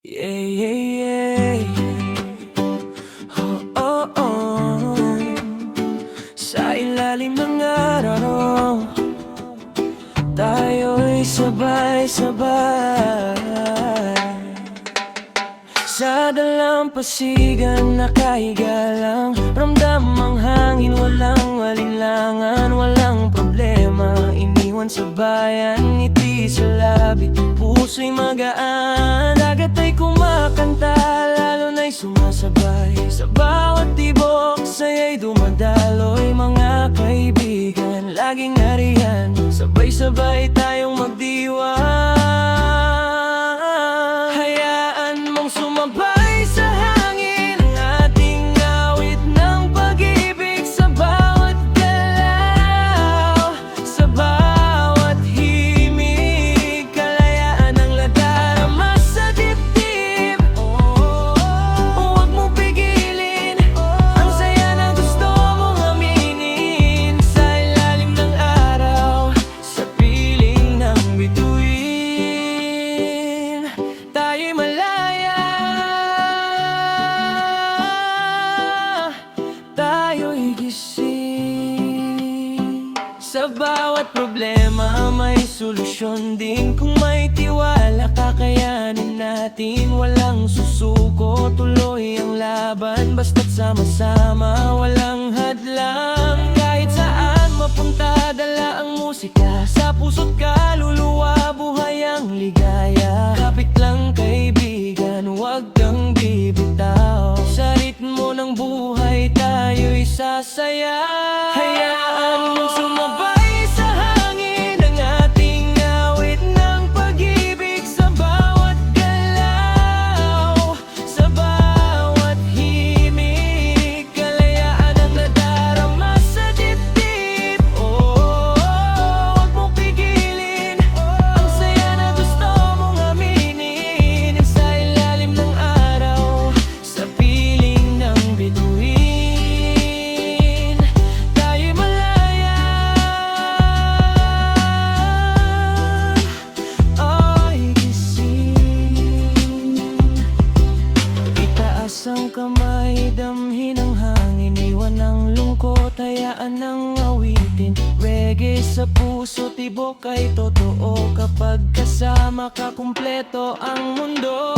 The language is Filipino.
Yeah, yeah, yeah. Oh, oh, oh. Sa ilalim ng araw, tayo'y sabay-sabay. Sa dalampasigan nakahiga lang, ramdam ang hangin, walang alinlangan, walang problema. Iniwan sa bayan, ngiti sa labi, puso'y magaan. Dagat ay kumakanta, lalo na'y sumasabay. Sa bawat tibok, saya'y dumadaloy. Mga kaibigan, laging nariyan, sabay-sabay tayong magdiwang. Sumabay sa hangin ang ating awit ng pag-ibig. Sa bawat galaw, sa bawat himig, kalayaan ang nadarama sa dibdib. Huwag mo pigilin ang saya na gusto mong aminin. Sa ilalim ng araw, sa piling ng bituin, tayo'y malaya, tayo'y gising. Sa bawat problema may solusyon din. Kung may tiwala, kakayanin natin. Walang susuko, tuloy ang laban. Basta't sama-sama, walang hadlang. Kahit saan mapunta, dala ang musika. Sa puso't kaluluwa, buhay ang ligaya. Kapit lang kaibigan, huwag kang bibitaw. Sa ritmo ng buhay, tayo'y sasaya. Hayaan mong sumabay sa hangin ang ating awit ng pag-ibig. Sa bawat galaw, sa bawat himig, kalayaan ang nadarama sa dibdib. Huwag mong pigilin ang saya na gusto mong aminin. Sa ilalim ng araw, sa piling ng bituin, tayo'y malaya, ay gising. Itaas ang kamay, damhin ang hangin, iwan ang lungkot, hayaan ang awitin. Reggae sa puso, tibok ay totoo. Kapag kasama ka, kumpleto ang mundo.